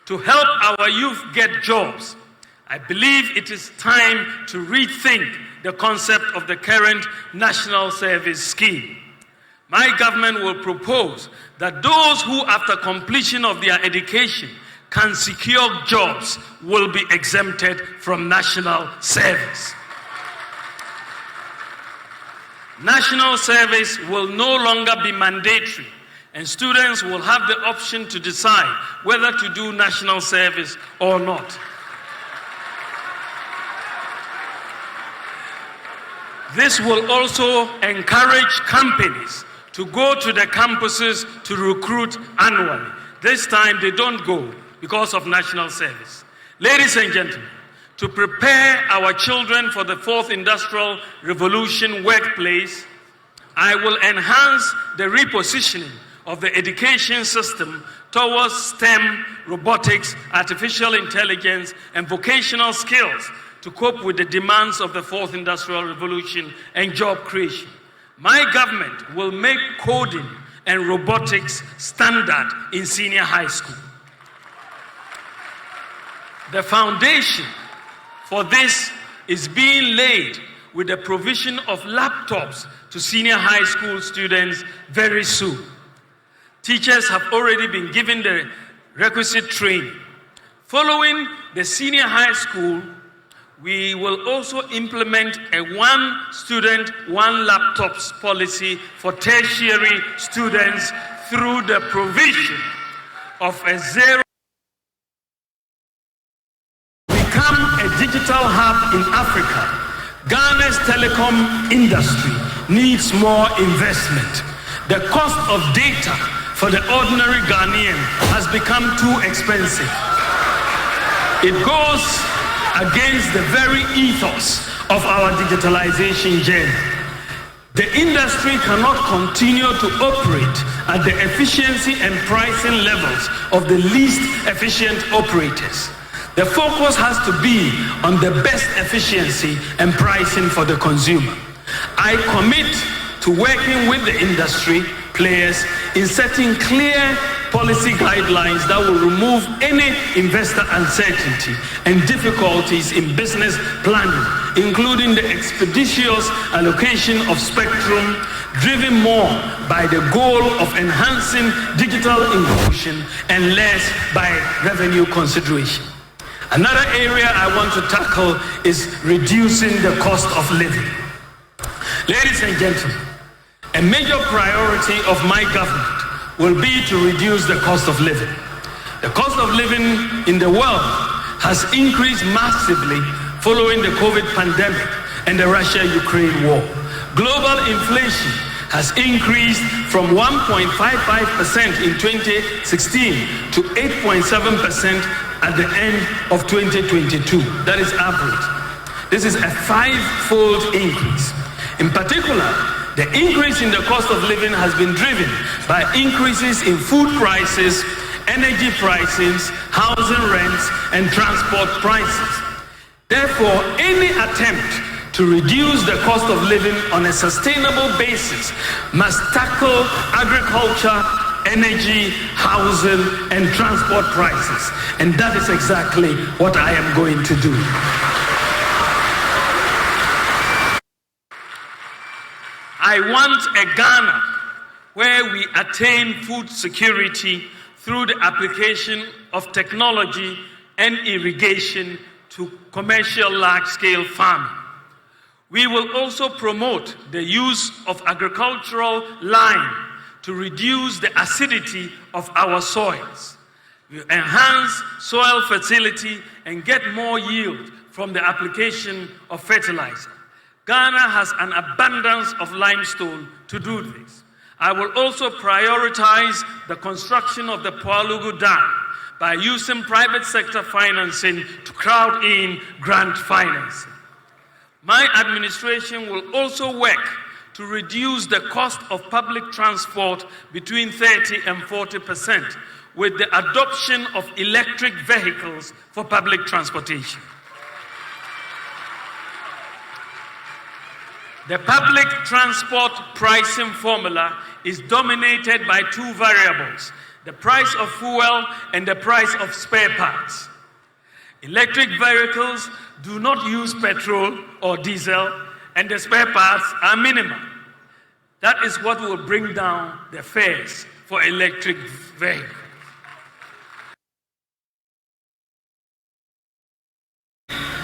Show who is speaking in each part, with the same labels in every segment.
Speaker 1: to help our youth get jobs, I believe it is time to rethink the concept of the current National Service Scheme. My government will propose that those who, after completion of their education, can secure jobs will be exempted from national service. National service will no longer be mandatory, and students will have the option to decide whether to do national service or not. This will also encourage companies to go to the campuses to recruit annually. This time they don't go because of national service. Ladies and gentlemen, to prepare our children for the fourth industrial revolution workplace, I will enhance the repositioning of the education system towards STEM, robotics, artificial intelligence, and vocational skills to cope with the demands of the fourth industrial revolution and job creation. My government will make coding and robotics standard in senior high school. The foundation for this is being laid with the provision of laptops to senior high school students very soon. Teachers have already been given the requisite training. Following the senior high school, we will also implement a one student, one laptops policy for tertiary students through the provision of a zero. Become a digital hub in Africa. Ghana's telecom industry needs more investment. The cost of data for the ordinary Ghanaian has become too expensive. It goes against the very ethos of our digitalization journey. The industry cannot continue to operate at the efficiency and pricing levels of the least efficient operators. The focus has to be on the best efficiency and pricing for the consumer. I commit to working with the industry players in setting clear policy guidelines that will remove any investor uncertainty and difficulties in business planning, including the expeditious allocation of spectrum, driven more by the goal of enhancing digital inclusion and less by revenue consideration. Another area I want to tackle is reducing the cost of living. Ladies and gentlemen, a major priority of my government will be to reduce the cost of living. The cost of living in the world has increased massively following the COVID pandemic and the Russia-Ukraine war. Global inflation has increased from 1.55% in 2016 to 8.7% at the end of 2022. That is average. This is a five-fold increase. In particular, the increase in the cost of living has been driven by increases in food prices, energy prices, housing rents, and transport prices. Therefore, any attempt to reduce the cost of living on a sustainable basis must tackle agriculture, energy, housing, and transport prices. And that is exactly what I am going to do. I want a Ghana where we attain food security through the application of technology and irrigation to commercial large-scale farming. We will also promote the use of agricultural lime to reduce the acidity of our soils. We enhance soil fertility and get more yield from the application of fertilizer. Ghana has an abundance of limestone to do this. I will also prioritize the construction of the Poalugu Dam by using private sector financing to crowd in grant financing. My administration will also work to reduce the cost of public transport between 30 and 40% with the adoption of electric vehicles for public transportation. The public transport pricing formula is dominated by two variables: the price of fuel, and the price of spare parts. Electric vehicles do not use petrol or diesel, and the spare parts are minimal. That is what will bring down the fares for electric vehicles.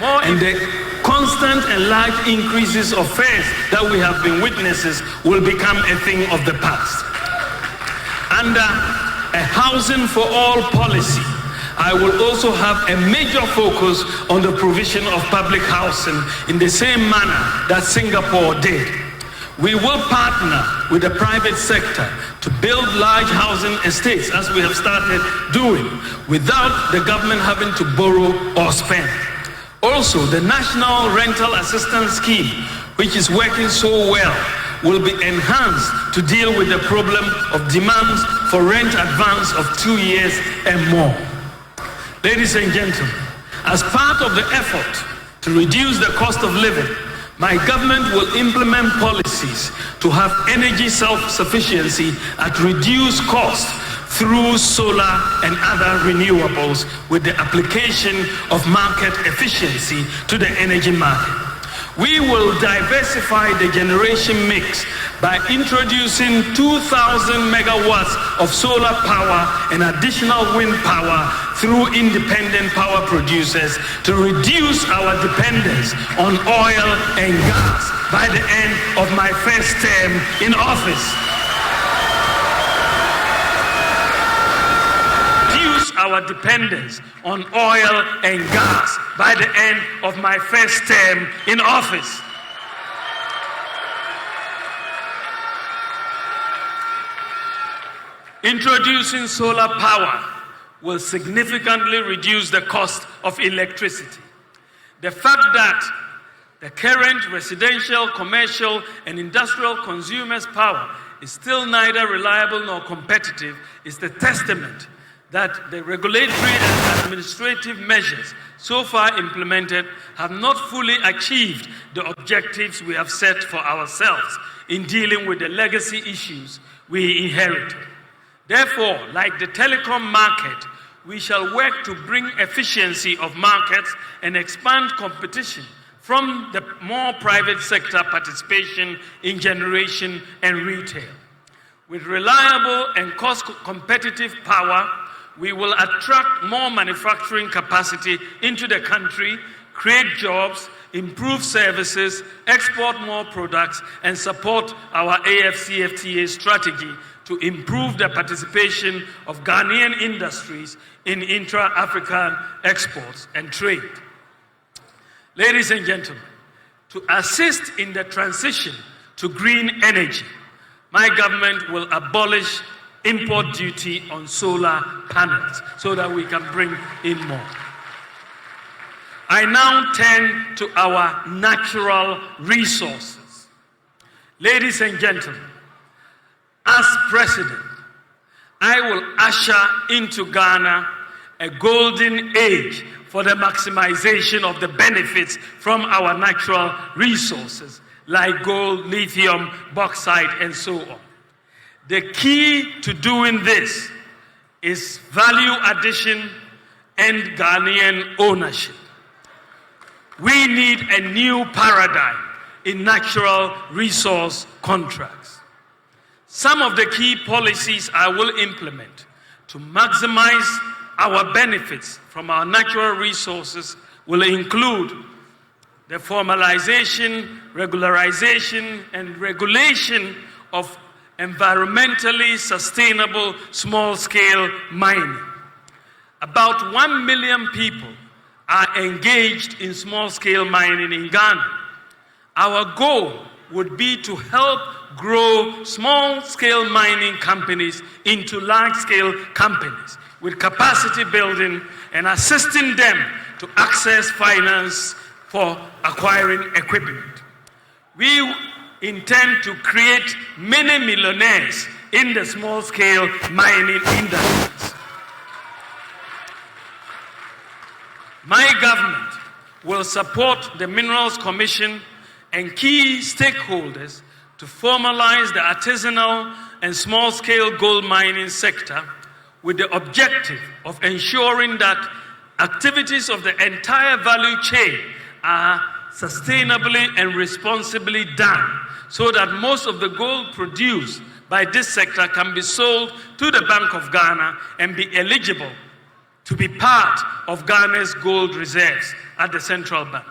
Speaker 1: And the constant and large increases of fares that we have been witnesses will become a thing of the past. Under a housing for all policy, I will also have a major focus on the provision of public housing in the same manner that Singapore did. We will partner with the private sector to build large housing estates, as we have started doing, without the government having to borrow or spend. Also, the National Rental Assistance Scheme, which is working so well, will be enhanced to deal with the problem of demands for rent advance of 2 years and more. Ladies and gentlemen, as part of the effort to reduce the cost of living, my government will implement policies to have energy self-sufficiency at reduced cost through solar and other renewables, with the application of market efficiency to the energy market. We will diversify the generation mix by introducing 2,000 megawatts of solar power and additional wind power through independent power producers to reduce our dependence on oil and gas by the end of my first term in office. Our dependence on oil and gas by the end of my first term in office. Introducing solar power will significantly reduce the cost of electricity. The fact that the current residential, commercial, and industrial consumers' power is still neither reliable nor competitive is the testament that the regulatory and administrative measures so far implemented have not fully achieved the objectives we have set for ourselves in dealing with the legacy issues we inherited. Therefore, like the telecom market, we shall work to bring efficiency of markets and expand competition from the more private sector participation in generation and retail. With reliable and cost-competitive power, we will attract more manufacturing capacity into the country, create jobs, improve services, export more products, and support our AFCFTA strategy to improve the participation of Ghanaian industries in intra-African exports and trade. Ladies and gentlemen, to assist in the transition to green energy, my government will abolish import duty on solar panels so that we can bring in more. I now turn to our natural resources. Ladies and gentlemen, as president, I will usher into Ghana a golden age for the maximization of the benefits from our natural resources like gold, lithium, bauxite, and so on. The key to doing this is value addition and Ghanaian ownership. We need a new paradigm in natural resource contracts. Some of the key policies I will implement to maximize our benefits from our natural resources will include the formalization, regularization, and regulation of environmentally sustainable small-scale mining. About 1 million people are engaged in small-scale mining in Ghana. Our goal would be to help grow small-scale mining companies into large-scale companies with capacity building and assisting them to access finance for acquiring equipment. We intend to create many millionaires in the small-scale mining industries. My government will support the Minerals Commission and key stakeholders to formalize the artisanal and small-scale gold mining sector with the objective of ensuring that activities of the entire value chain are sustainably and responsibly done, so that most of the gold produced by this sector can be sold to the Bank of Ghana and be eligible to be part of Ghana's gold reserves at the central bank.